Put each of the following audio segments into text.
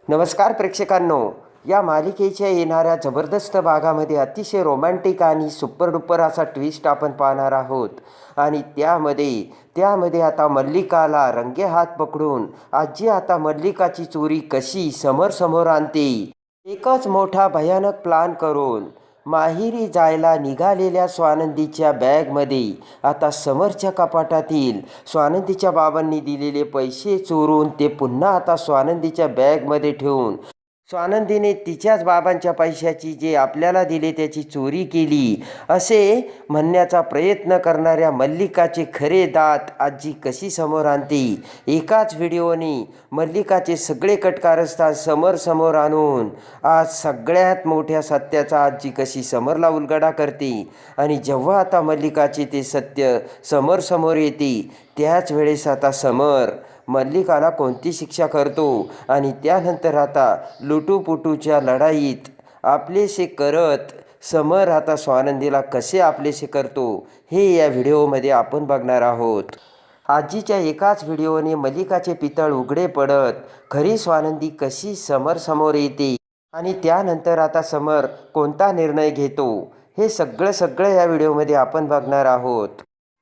नमस्कार प्रेक्षकांनो, या मालिकेच्या येणाऱ्या जबरदस्त भागामध्ये अतिशय रोमॅन्टिक आणि सुपर डुपर असा ट्विस्ट आपण पाहणार आहोत. आणि त्यामध्ये आता मल्लिकाला रंगे हात पकडून आजी आता मल्लिकाची चोरी कशी समोर आणते. एकच मोठा भयानक प्लान करून माहेरी जायला निघालेल्या स्वानंदीच्या बॅगमध्ये आता समरच्या कपाटातील स्वानंदीच्या बाबांनी दिलेले पैसे चोरून ते पुन्हा आता स्वानंदीच्या बॅगमध्ये ठेवून स्वानंदीने तिच्याच बाबांच्या पैशाची जे आपल्याला दिले त्याची चोरी केली असे म्हणण्याचा प्रयत्न करणाऱ्या मल्लिकाचे खरे दात आजी कशी समोर आणते. एकाच व्हिडिओने मल्लिकाचे सगळे कटकारस्थान समोर आणून आज सगळ्यात मोठ्या सत्याचा आजी कशी समरला उलगडा करते. आणि जेव्हा आता मल्लिकाचे ते सत्य समोर येते त्याच वेळेस आता समर मल्लिकाला कोणती शिक्षा करतो आणि त्यानंतर आता लुटूपुटूच्या लढाईत आपलेसे करत समर आता स्वानंदीला कसे आपलेसे करतो हे या व्हिडिओमध्ये आपण बघणार आहोत. आजीच्या एकाच व्हिडिओने मल्लिकाचे पितळ उघडे पडत खरी स्वानंदी कशी समोर येते आणि त्यानंतर आता समर कोणता निर्णय घेतो हे सगळं या व्हिडिओमध्ये आपण बघणार आहोत.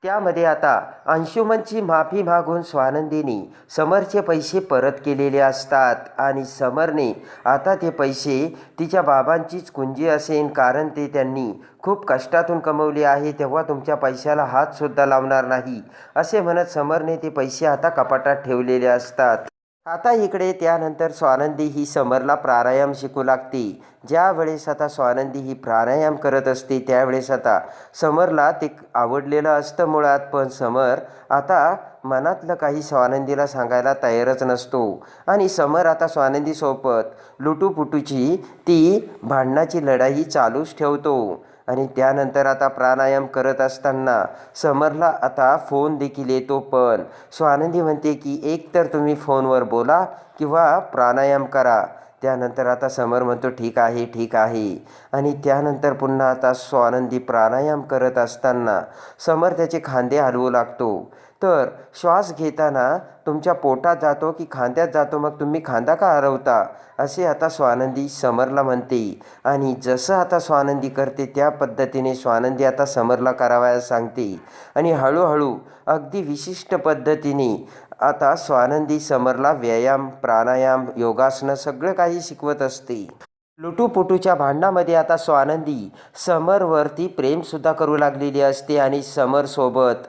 त्यामध्ये आता अंशुमनची माफी मागून स्वानंदीने समरचे पैसे परत केलेले असतात आणि समरने आता ते पैसे तिच्या बाबांचीच कुंजी असेल, कारण ते त्यांनी खूप कष्टातून कमवले आहे, तेव्हा तुमच्या पैशाला हातसुद्धा लावणार नाही असे म्हणत समरने ते पैसे आता कपाटात ठेवलेले असतात. आता इकडे त्यानंतर स्वानंदी ही समरला प्राणायाम शिकू लागते. ज्या वेळेस आता स्वानंदी ही प्राणायाम करत असते त्यावेळेस आता समरला ते आवडलेलं असतं मुळात, पण समर आता मनातलं काही स्वानंदीला सांगायला तयारच नसतो आणि समर आता स्वानंदीसोबत लुटूपुटूची ती भांडणाची लढाई चालूच ठेवतो. आणि त्यानंतर आता प्राणायाम करत असताना समरला आता फोन देखील येतो, पण स्वानंदी म्हणते की एक तर तुम्ही फोनवर बोला किंवा प्राणायाम करा. त्यानंतर आता समर म्हणतो ठीक आहे आणि त्यानंतर पुन्हा आता स्वानंदी प्राणायाम करत असताना समर त्याचे खांदे हलवू लागतो. तर श्वास घेताना तुमच्या पोटात जातो की खांद्यात जातो, मग तुम्ही खांदा का हलवता असे आता स्वानंदी समरला म्हणते. आणि जसं आता स्वानंदी करते त्या पद्धतीने स्वानंदी आता समरला करावयास सांगते आणि हळूहळू अगदी विशिष्ट पद्धतीने आता स्वानंदी समरला व्यायाम, प्राणायाम, योगासनं सगळं काही शिकवत असते. लुटूपुटूच्या भांडणामध्ये आता स्वानंदी समरवरती प्रेमसुद्धा करू लागलेली असते आणि समरसोबत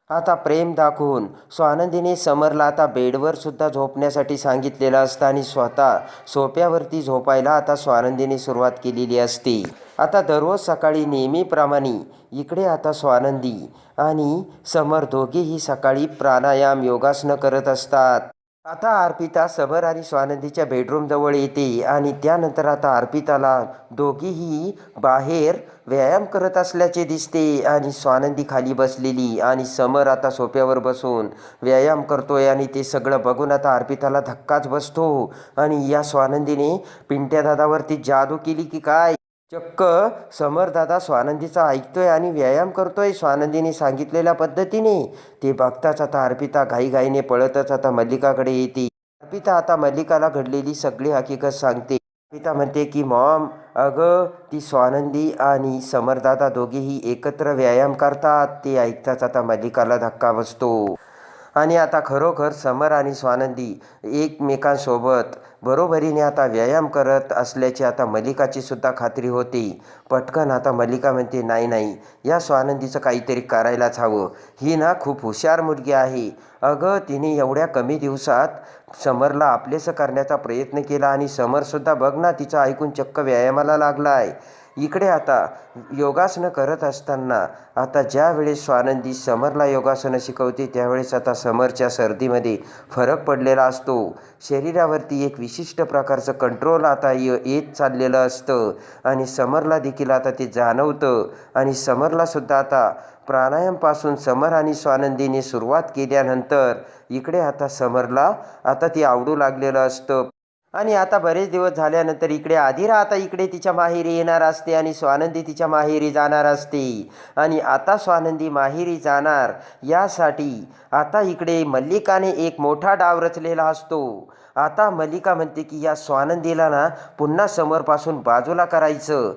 आता प्रेम दाखवून स्वानंदीने समरला आता बेडवर सुद्धा झोपण्यासाठी सांगितलेलं असतं आणि स्वतः सोफ्यावरती झोपायला आता स्वानंदीने सुरुवात केलेली असते. आता दररोज सकाळी नेहमीप्रमाणे इकडे आता स्वानंदी आणि समर दोघेही सकाळी प्राणायाम, योगासनं करत असतात. आता अर्पिता समर आणि स्वानंदीच्या बेडरूमजवळ येते आणि त्यानंतर आता अर्पिताला दोघीही बाहेर व्यायाम करत असल्याचे दिसते आणि स्वानंदी खाली बसलेली आणि समर आता सोफ्यावर बसून व्यायाम करतोय आणि ते सगळं बघून आता अर्पिताला धक्काच बसतो. आणि या स्वानंदीने पिंट्या दादावरती जादू केली की काय, चक्क समर दादा स्वानंदीचा ऐकतोय आणि व्यायाम करतोय स्वानंदीने सांगितलेल्या पद्धतीने. ते बघताच आता अर्पिता घाईघाईने पळतच आता मल्लिकाकडे येते. अर्पिता आता मल्लिकाला घडलेली सगळी हकीकत सांगते. अर्पिता म्हणते की मॉम, अगं ती स्वानंदी आणि समरदादा दोघेही एकत्र व्यायाम करतात. ते ऐकताच आता मल्लिकाला धक्का बसतो आणि आता खरोखर समर आणि स्वानंदी एकमेकांसोबत बरोबरीने आता व्यायाम करत असल्याची आता मल्लिकाची सुद्धा खात्री होती. पटकन आता मल्लिका म्हणते नाही, या स्वानंदीचं काहीतरी करायलाच हवं, ही ना खूप हुशार मुलगी आहे. अगं तिने एवढ्या कमी दिवसात समरला आपलेसं करण्याचा प्रयत्न केला आणि समरसुद्धा बघ ना तिचं ऐकून चक्क व्यायामाला लागला आहे. इकडे आता योगासनं करत असताना आता ज्या वेळेस स्वानंदी समरला योगासनं शिकवते त्यावेळेस आता समरच्या सर्दीमध्ये फरक पडलेला असतो. शरीरावरती एक विशिष्ट प्रकारचं कंट्रोल आता येत चाललेलं असतं आणि समरला देखील आता ते जाणवतं. आणि समरलासुद्धा आता प्राणायामपासून समर आणि स्वानंदीने सुरुवात केल्यानंतर इकडे आता समरला आता ती आवडू लागलेलं असतं. आणि आता बरेच दिवस झाल्यानंतर इकडे आधिरा आता इकडे तिच्या माहेरी येणार असते आणि स्वानंदी तिच्या माहेरी जाणार असते. आणि आता स्वानंदी माहेरी जाणार यासाठी आता इकडे मल्लिकाने एक मोठा डाव रचलेला असतो. आता मल्लिका म्हणते की या स्वानंदीला ना पुन्हा समरपासून बाजूला करायचं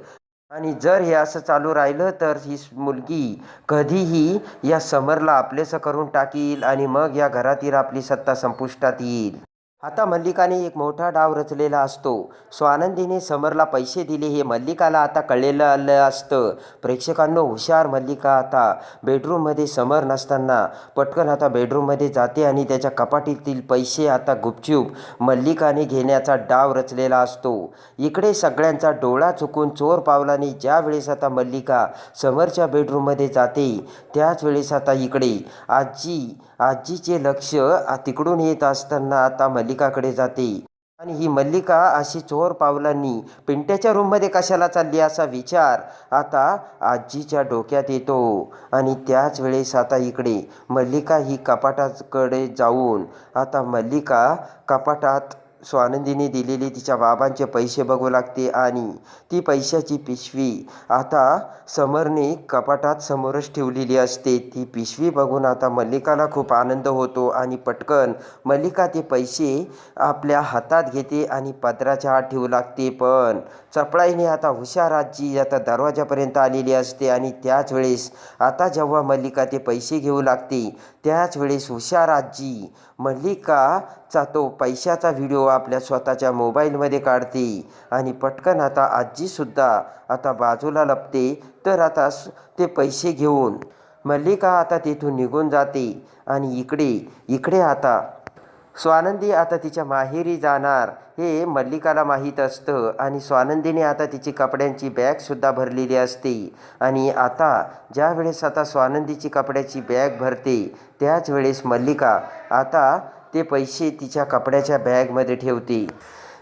आणि जर हे असं चालू राहिलं तर ही मुलगी कधीही या समरला आपलेसं करून टाकील आणि मग या घरातील आपली सत्ता संपुष्टात येईल. आता मल्लिकाने एक मोठा डाव रचलेला असतो. स्वानंदीने समरला पैसे दिले हे मल्लिकाला आता कळलेलं आलं असतं. प्रेक्षकांनो, हुशार मल्लिका आता बेडरूममध्ये समर नसताना पटकन आता बेडरूममध्ये जाते आणि त्याच्या कपाटीतील पैसे आता गुपचूप मल्लिकाने घेण्याचा डाव रचलेला असतो. इकडे सगळ्यांचा डोळा चुकून चोर पावलाने ज्या वेळेस आता मल्लिका समरच्या बेडरूममध्ये जाते त्याच वेळेस आता इकडे आजीचे लक्ष तिकडून येत असताना आता मल्लिकाकडे जाते आणि ही मल्लिका अशी चोर पावलांनी पिंट्याच्या रूममध्ये कशाला चालली असा विचार आता आजीच्या डोक्यात येतो. आणि त्याच वेळेस आता इकडे मल्लिका ही कपाटाकडे जाऊन आता मल्लिका कपाटात स्वानंदीने दिलेली तिच्या बाबांचे पैसे बघू लागते आणि ती पैशाची पिशवी आता समरने कपाटात समोरच ठेवलेली असते. ती पिशवी बघून आता मल्लिकाला खूप आनंद होतो आणि पटकन मल्लिका ते पैसे आपल्या हातात घेते आणि पदराच्या आत ठेवू लागते. पण चपळाईने आता हुशार आजी आता दरवाजापर्यंत आलेली असते आणि त्याच वेळेस आता जेव्हा मल्लिका ते पैसे घेऊ लागते त्याच वेळेस हुशार आजी मल्लिकाचा तो पैशाचा व्हिडिओ आपल्या स्वतःच्या मोबाईलमध्ये काढते आणि पटकन आता आजीसुद्धा आता बाजूला लपते. तर आता ते पैसे घेऊन मल्लिका आता तिथून निघून जाते आणि इकडे आता स्वानंदी आता तिच्या माहेरी जाणार हे मल्लिकाला माहीत असतं आणि स्वानंदीने आता तिची कपड्यांची बॅगसुद्धा भरलेली असते. आणि आता ज्या वेळेस आता स्वानंदीची कपड्याची बॅग भरते त्याच वेळेस मल्लिका आता ते पैसे तिच्या कपड्याच्या बॅगमध्ये ठेवते.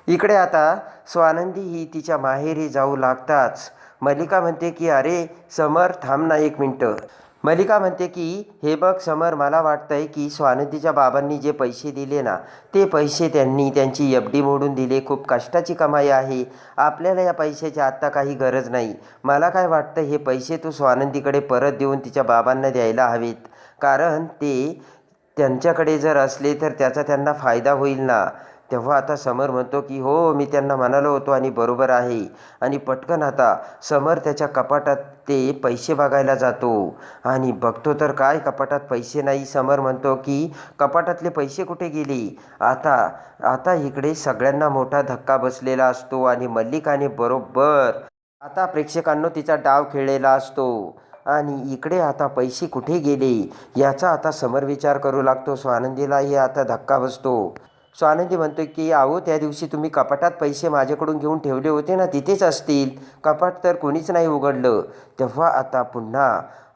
इकडे आता स्वानंदी ही तिच्या माहेरी जाऊ लागताच मल्लिका म्हणते की अरे समर, थांब ना एक मिनटं. मल्लिका म्हणते की हे बघ समर, मला वाटतंय की स्वानंदीच्या बाबांनी जे पैसे दिले ना ते पैसे त्यांनी त्यांची एफ.डी मोडून दिले. खूप कष्टाची कमाई आहे. आपल्याला या पैशाची आत्ता काही गरज नाही. मला काय वाटतं हे पैसे तू स्वानंदीकडे परत देऊन तिच्या बाबांना द्यायला हवेत, कारण ते त्यांच्याकडे जर असले तर त्याचा त्यांना फायदा होईल ना. तेव्हा आता समर म्हणतो की हो, मी त्यांना म्हणालो होतो आणि बरोबर आहे. आणि पटकन आता समर त्याच्या कपाटात ते पैसे बघायला जातो आणि बघतो तर काय कपाटात पैसे नाही. समर म्हणतो की कपाटातले पैसे कुठे गेले. आता इकडे सगळ्यांना मोठा धक्का बसलेला असतो आणि मल्लिकाने बरोबर आता प्रेक्षकांनो तिचा डाव खेळलेला असतो आणि इकडे आता पैसे कुठे गेले याचा आता समर विचार करू लागतो. स्वानंदीलाही आता धक्का बसतो. स्वानंदी म्हणतो की अहो, त्या दिवशी तुम्ही कपाटात पैसे माझ्याकडून घेऊन ठेवले होते ना, तिथेच असतील. कपाट तर कोणीच नाही उघडलं. तेव्हा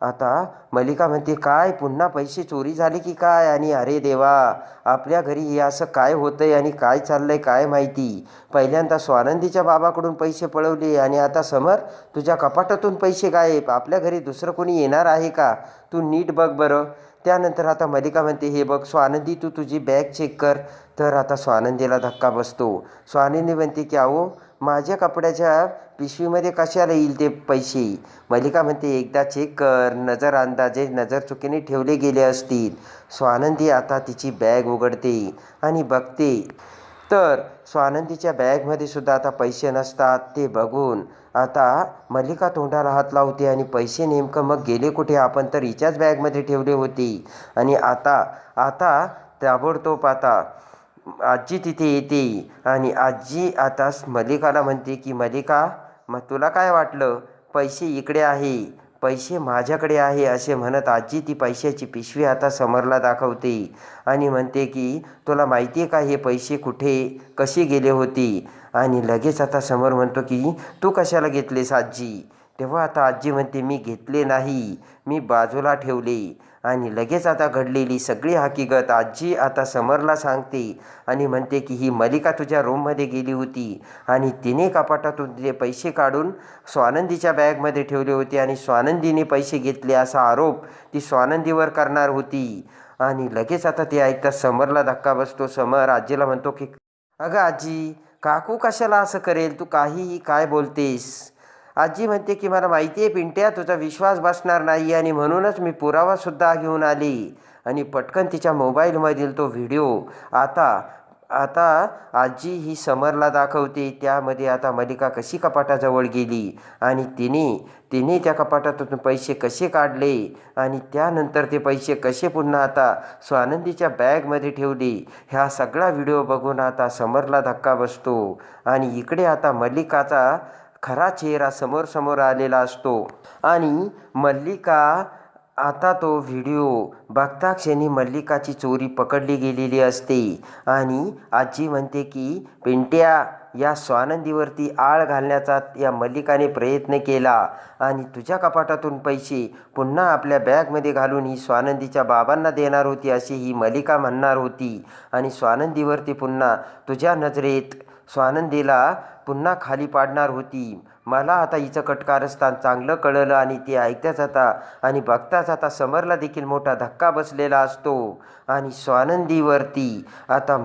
आता मल्लिका म्हणते काय पुन्हा पैसे चोरी झाले की काय. आणि अरे देवा, आपल्या घरी हे असं काय होतंय आणि काय चाललंय काय माहिती. पहिल्यांदा स्वानंदीच्या बाबाकडून पैसे पळवले आणि आता समर तुझ्या कपाटातून पैसे गायब. आपल्या घरी दुसरं कोणी येणार आहे का, तू नीट बघ बरं. त्यानंतर आता मल्लिका म्हणते हे बघ स्वानंदी, तू तुझी बॅग चेक कर. तर आता स्वानंदीला धक्का बसतो. स्वानंदी म्हणते की अहो, माझ्या कपड्याच्या पिशवीमध्ये कशाला येईल ते पैसे. मल्लिका म्हणते एकदा चेक कर, नजर अंदाजे नजर चुकीने ठेवले गेले असतील. स्वानंदी आता तिची बॅग उघडते आणि बघते तर स्वानंदीच्या बॅगमध्ये सुद्धा आता पैसे नसतात. ते बघून आता मल्लिका तोंडाला हात लावते आणि पैसे नेमकं मग गेले कुठे, आपण तर हिच्याच बॅगमध्ये ठेवले होते. आणि आता ताबडतोब आता आजी तिथे येते आणि आजी आता मल्लिकाला म्हणते की मल्लिका, मग तुला काय वाटलं, पैसे इकडे आहे, पैसे माझ्याकडे आहे असे म्हणत आजी ती पैशाची पिशवी आता समरला दाखवते आणि म्हणते की तुला माहिती आहे का हे पैसे कुठे कसे गेले होते. आणि लगेच आता समर म्हणतो की तू कशाला घेतलेस आजी. तेव्हा आता आजी म्हणते मी घेतले नाही, मी बाजूला ठेवले. आणि लगेच आता घडलेली सगळी हकीकत आजी आता समरला सांगते आणि म्हणते की ही मल्लिका तुझ्या रूममध्ये गेली होती आणि तिने कपाटातून ते पैसे काढून स्वानंदीच्या बॅगमध्ये ठेवले होते आणि स्वानंदीने पैसे घेतले असा आरोप ती स्वानंदीवर करणार होती. आणि लगेच आता ते ऐकता समरला धक्का बसतो. समर आजीला म्हणतो की अगं आजी, काकू कशाला असं करेल, तू काहीही काय बोलतेस. आजी म्हणते की मला माहिती आहे पिंट्या, तुझा विश्वास बसणार नाही आणि म्हणूनच मी पुरावासुद्धा घेऊन आली. आणि पटकन तिच्या मोबाईलमधील तो व्हिडिओ आता आता आजी ही समरला दाखवते, त्यामध्ये आता मल्लिका कशी कपाटाजवळ गेली आणि तिने त्या कपाटातून पैसे कसे काढले आणि त्यानंतर ते पैसे कसे पुन्हा आता स्वानंदीच्या बॅगमध्ये ठेवले, ह्या सगळा व्हिडिओ बघून आता समरला धक्का बसतो आणि इकडे आता मल्लिकाचा खरा चेहरा समोर आलेला असतो आणि मल्लिका आता तो व्हिडिओ बघता क्षणी मल्लिकाची चोरी पकडली गेलेली असते आणि आजी म्हणते की पिंट्या, या स्वानंदीवरती आळ घालण्याचा या मल्लिकाने प्रयत्न केला आणि तुझ्या कपाटातून पैसे पुन्हा आपल्या बॅगमध्ये घालून ही स्वानंदीच्या बाबांना देणार होती अशी ही मल्लिका म्हणणार होती आणि स्वानंदीवरती पुन्हा तुझ्या नजरेत स्वानंदीला पुन्हा खाली पाडणार होती. मला आता हिचं कटकारस्थान चांगलं कळलं आणि ते ऐकताच आता आणि बघताच आता समरला देखील मोठा धक्का बसलेला असतो आणि स्वानंदीवरती आता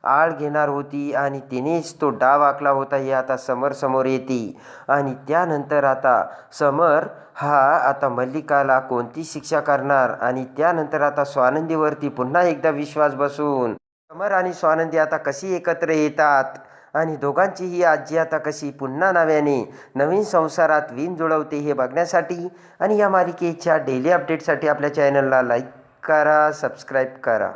आळ घेणार होती आणि तिनेच तो डाव आखला होता हे आता समोर येते आणि त्यानंतर आता समर हा आता मल्लिकाला कोणती शिक्षा करणार आणि त्यानंतर आता स्वानंदीवरती पुन्हा एकदा विश्वास बसून समर आणि स्वानंदी आता कशी एकत्र येतात आणि दोघांची ही आजी आता कशी पुन्हा नवीन संसारात विण जुळवते हे बघण्यासाठी आणि या मालिकेच्या डेली अपडेटसाठी आपल्या चॅनलला लाईक करा, सबस्क्राईब करा.